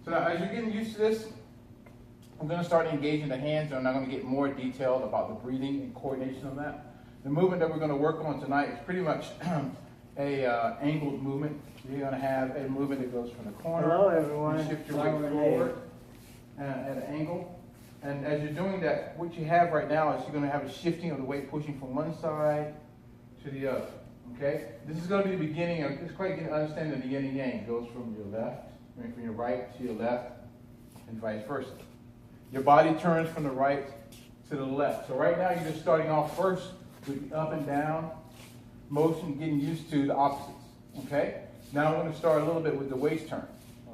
So now, as you're getting used to this, I'm going to start engaging the hands, and I'm going to get more detailed about the breathing and coordination of that. The movement that we're going to work on tonight is pretty much a angled movement. You're going to have a movement that goes from the corner. Hello, everyone. You shift your weight forward at an angle. And as you're doing that, what you have right now is you're going to have a shifting of the weight pushing from one side to the other. Okay? This is going to be the beginning of, it's quite getting understanding the yin and yang. It goes from your left, from your right to your left, and vice versa. Your body turns from the right to the left. So right now you're just starting off first with the up and down motion, getting used to the opposites. Okay? Now I'm going to start a little bit with the waist turn.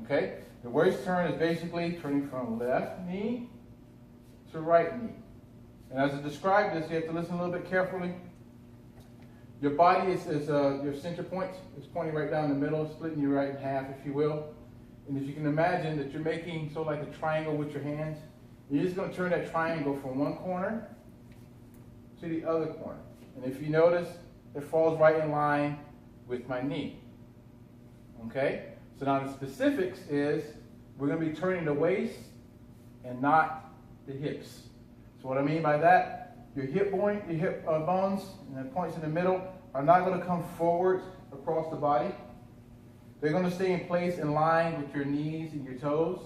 Okay? The waist turn is basically turning from left knee to right knee. And as I describe this, you have to listen a little bit carefully. Your body is your center point. It's pointing right down the middle, splitting you right in half, if you will. And if you can imagine that you're making sort of like a triangle with your hands, you're just going to turn that triangle from one corner to the other corner. And if you notice, it falls right in line with my knee. Okay? So now the specifics is we're going to be turning the waist and not the hips. So what I mean by that, your hip bones and the points in the middle are not going to come forward across the body. They're going to stay in place in line with your knees and your toes,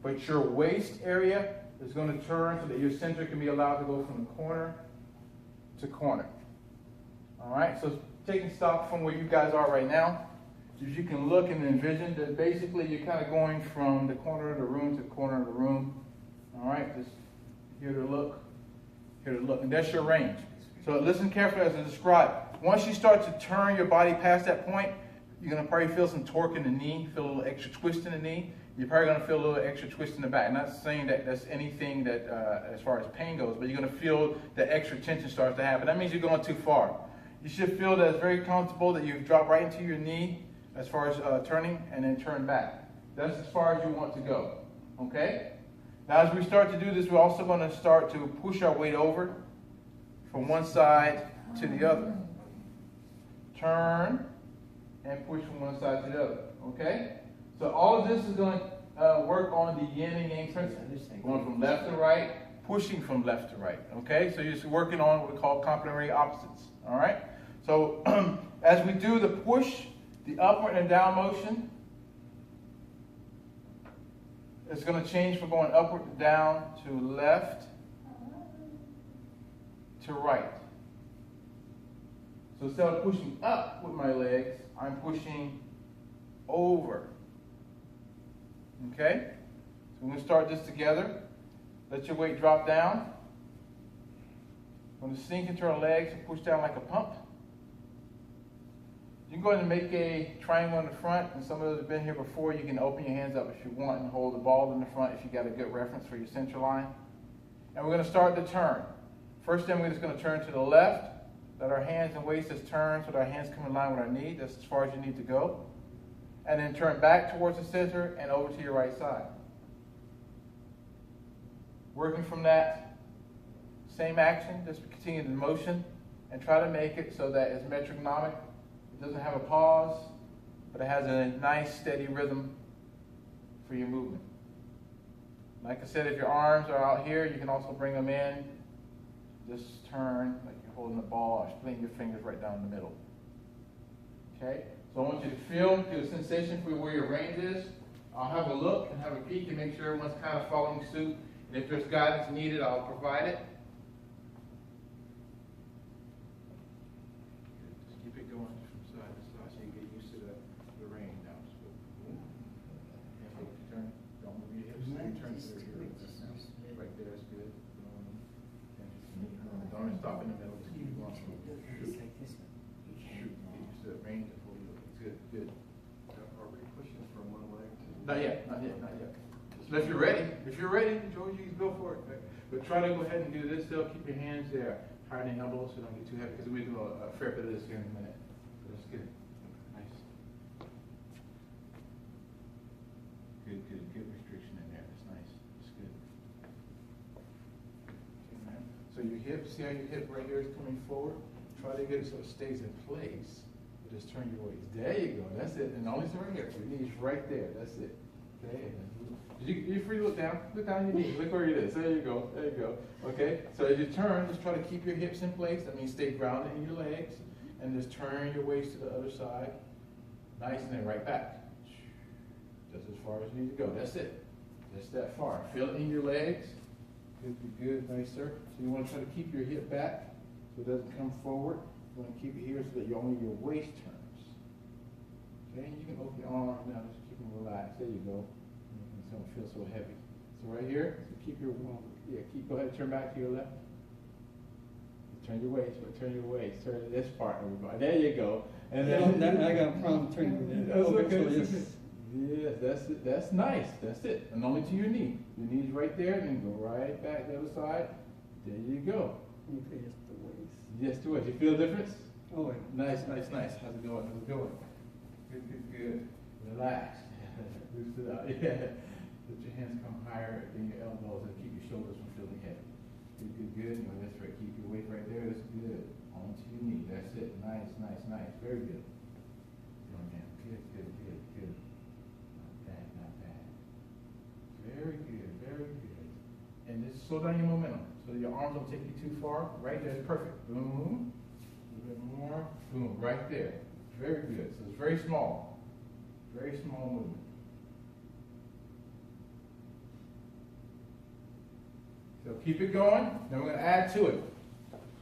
but your waist area is going to turn so that your center can be allowed to go from corner to corner. All right, so taking stock from where you guys are right now, as you can look and envision that basically you're kind of going from the corner of the room to the corner of the room. All right, just here to look, and that's your range. So listen carefully as I describe. Once you start to turn your body past that point, you're going to probably feel some torque in the knee, feel a little extra twist in the knee. You're probably going to feel a little extra twist in the back. I'm not saying that that's anything that as far as pain goes, but you're going to feel the extra tension starts to happen. That means you're going too far. You should feel that it's very comfortable that you've dropped right into your knee as far as turning and then turn back. That's as far as you want to go. Okay? Now as we start to do this, we're also going to start to push our weight over from one side to the other. Turn and push from one side to the other. Okay? So all of this is going to work on the yin and yang principle. Going from left to right, pushing from left to right. Okay? So you're just working on what we call complementary opposites. All right? So as we do the push, the upward and down motion, it's going to change from going upward to down to left to right. So instead of pushing up with my legs, I'm pushing over. Okay? So we're going to start this together. Let your weight drop down. We're going to sink into our legs and push down like a pump. You can go ahead and make a triangle in the front, and some of those have been here before. You can open your hands up if you want and hold the ball in the front if you got a good reference for your center line. And we're going to start the turn. First thing, we're just going to turn to the left. Let our hands and waist just turn so that our hands come in line with our knee. That's as far as you need to go. And then turn back towards the center and over to your right side. Working from that same action, just continue the motion and try to make it so that it's metronomic. It doesn't have a pause, but it has a nice steady rhythm for your movement. Like I said, if your arms are out here, you can also bring them in. Just turn like you're holding the ball or splitting your fingers right down the middle. Okay? So I want you to feel, get a sensation for where your range is. I'll have a look and have a peek and make sure everyone's kind of following suit. And if there's guidance needed, I'll provide it. Just keep it going from side to side so you get used to the range now. Turn. Don't move your hips. Turn to the here. Right there, that's good. Don't stop in the middle. Just keep going. Shoot. Get used to the range. Good, good. Are we pushing from one leg to the Not yet, not yet, not yet. So if you're ready, George, you can go for it. But try to go ahead and do this still. Keep your hands there higher than your elbows so don't get too heavy because we're doing a fair bit of this here in a minute. So that's good. Nice. Good, good, good restriction in there. That's nice. That's good. Okay, man. So your hips, see how your hip right here is coming forward? Try to get it so it stays in place. Just turn your weight. There you go. That's it. And only right here. Your knees right there. That's it. Okay. You're free to look down. Look down your knees. Look where it is. There you go. There you go. Okay. So as you turn, just try to keep your hips in place. That means stay grounded in your legs. And just turn your waist to the other side. Nice, and then right back. Just as far as you need to go. That's it. Just that far. Feel it in your legs. Good, good, nice, sir. So you want to try to keep your hip back so it doesn't come forward. You want to keep it here so that only your waist turns. Okay, and you can open your arms now. Just keep them relaxed. There you go. And so don't feel so heavy. So right here, so keep your go ahead and turn back to your left. Turn your waist, turn your waist, turn this part, everybody. There you go. And then I got a problem turning that's okay. So just, yes, that's it. That's nice. That's it. And only to your knee. Your knee's right there, and then go right back the other side. There you go. okay, just the waist. Yes, to it. You feel the difference? Oh, Nice, nice, nice. How's it going? How's it going? Good, good, good. Relax. Loosen it out. Yeah. Let your hands come higher than your elbows and keep your shoulders from feeling heavy. Good, good, good. No, that's right. Keep your weight right there. That's good. Onto your knee. That's it. Nice, nice, nice. Very good. Good, man. Good, good, good, good. Not bad, not bad. Very good, very good. And just slow down your momentum so that your arms don't take you too far. Right there is perfect. Boom. A little bit more. Boom. Right there. Very good. So it's very small. Very small movement. So keep it going. Then we're going to add to it.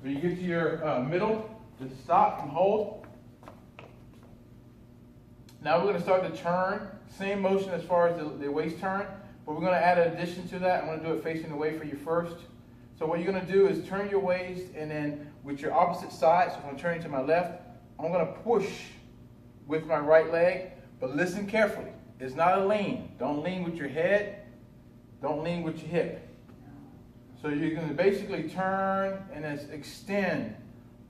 When you get to your middle, just stop and hold. Now we're going to start the turn. Same motion as far as the waist turn, but we're going to add an addition to that. I'm going to do it facing away for you first. So what you're going to do is turn your waist, and then with your opposite side, so if I'm turning to my left, I'm going to push with my right leg, but listen carefully. It's not a lean. Don't lean with your head. Don't lean with your hip. So you're going to basically turn and then extend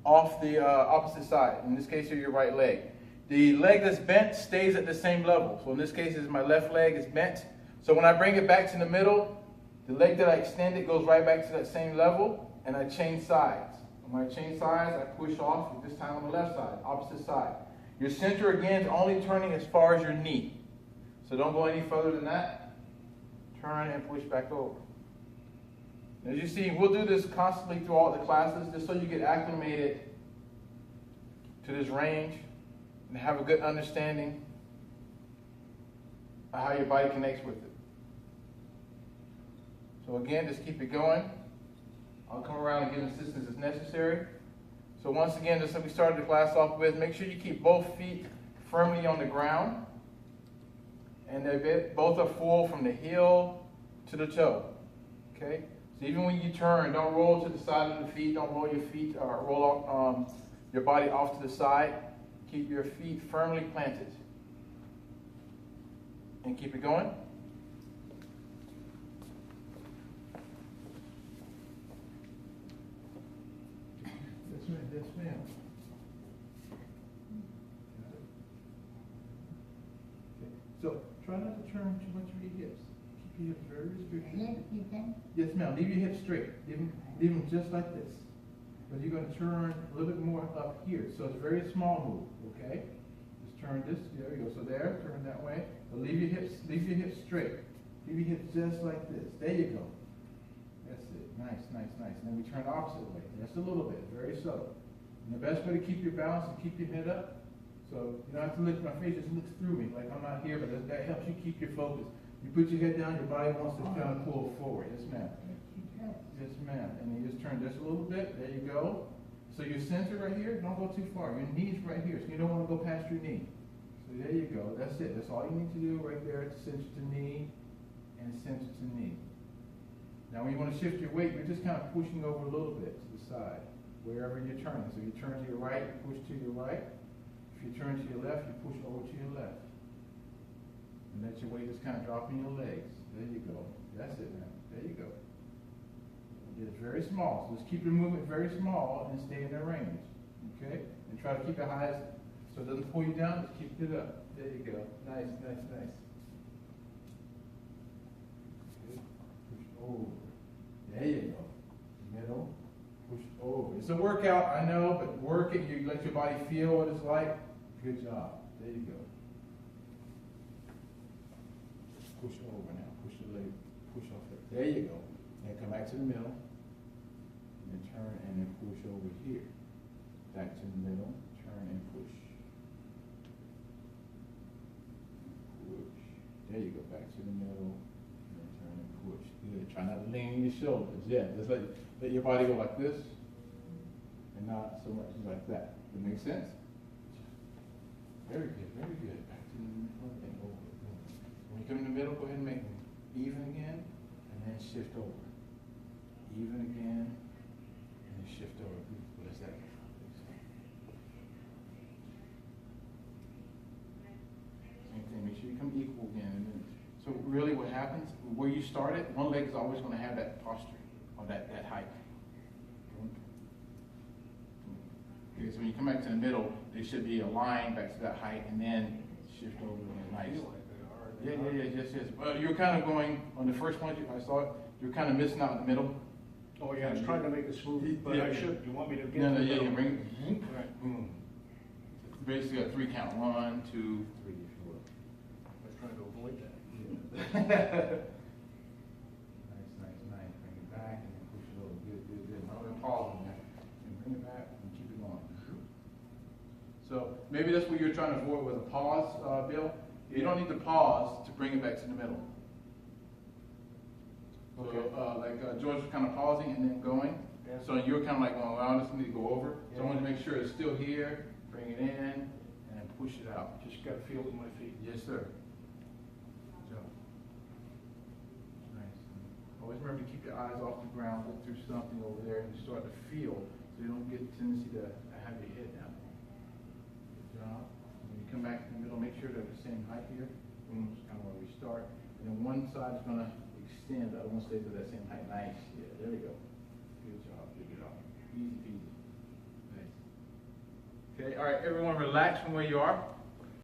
off the opposite side. In this case, here, your right leg. The leg that's bent stays at the same level. So in this case, my left leg is bent. So when I bring it back to the middle, the leg that I extended goes right back to that same level, and I change sides. When I change sides, I push off, this time on the left side, opposite side. Your center, again, is only turning as far as your knee. So don't go any further than that. Turn and push back over. As you see, we'll do this constantly through all the classes, just so you get acclimated to this range and have a good understanding of how your body connects with it. So again, just keep it going. I'll come around and give assistance as necessary. So once again, just like we started the class off with, make sure you keep both feet firmly on the ground. And they both are full from the heel to the toe. Okay? So even when you turn, don't roll to the side of the feet. Don't roll your feet or roll your body off to the side. Keep your feet firmly planted. And keep it going. Yes, ma'am. Yes, ma'am. Okay. So try not to turn too much of your hips. Keep your hips very restricted. Yes, ma'am. Leave your hips straight. Leave them just like this. But you're going to turn a little bit more up here. So it's a very small move, okay? Just turn this. There you go. So there, turn that way. But leave your hips straight. Leave your hips just like this. There you go. That's it. Nice, nice, nice. And then we turn the opposite way. Just a little bit. Very subtle. And the best way to keep your balance is keep your head up. So you don't have to look, my face just looks through me like I'm not here, but that helps you keep your focus. You put your head down, your body wants to kind of pull forward. Yes, ma'am. Yes, ma'am. And you just turn just a little bit. There you go. So your center right here, don't go too far. Your knee's right here, so you don't want to go past your knee. So there you go. That's it. That's all you need to do right there. It's center to knee and center to knee. Now when you want to shift your weight, you're just kind of pushing over a little bit to the side, wherever you're turning. So you turn to your right, you push to your right. If you turn to your left, you push over to your left. And let your weight just kind of drop in your legs. There you go. That's it, man. There you go. It's very small. So just keep your movement very small and stay in the range. Okay? And try to keep it high so it doesn't pull you down. Just keep it up. There you go. Nice, nice, nice. Good. Push over. There you go. Middle. Push over. It's a workout, I know, but work it. You let your body feel what it's like. Good job. There you go. push over now, push the leg, push off it. There you go. Then come back to the middle, and then turn and then push over here. Back to the middle, turn and push. Push. There you go, back to the middle, and then turn and push. Good. Try not to lean your shoulders. Yeah, just let your body go like this, and not so much like that. Does that make sense? Very good, very good. Back to the middle and over. When you come in the middle, go ahead and make them even again, and then shift over. Even again, and then shift over. What is that? Same thing, make sure you come equal again. And then, so really what happens, where you started, one leg is always going to have that posture, or that height. Okay, so when you come back to the middle, there should be a line back to that height, and then shift over and nice. Yes. Well, you're kind of going, on the first one, I saw it, you're kind of missing out in the middle. Oh, yeah, I was trying to make it smooth, but I should, you want me to get? No, to the yeah, you middle? bring it, right, boom. Basically a 3 count, 1, 2, 3, if you will. I was trying to avoid that. Nice. Bring it back and then push it over. Good. Now we're pausing there. And bring it back and keep it going. So maybe that's what you're trying to avoid with a pause, Bill. You don't need to pause to bring it back to the middle. Okay. So, George was kind of pausing and then going. Yeah. So you're kind of like, well, I just need to go over. So I want to make sure it's still here. Bring it in and push it out. Just got to feel with my feet. Yes, sir. Good job. Nice. Always remember to keep your eyes off the ground, look through something over there, and start to feel so you don't get a tendency to have your head down. Good job. When you come back in the middle, make sure they're the same height here. Boom, is kind of where we start. And then one side is going to extend, the other one stays at that same height. Nice. Yeah, there we go. Good job. Easy peasy. Nice. Okay, all right, everyone relax from where you are.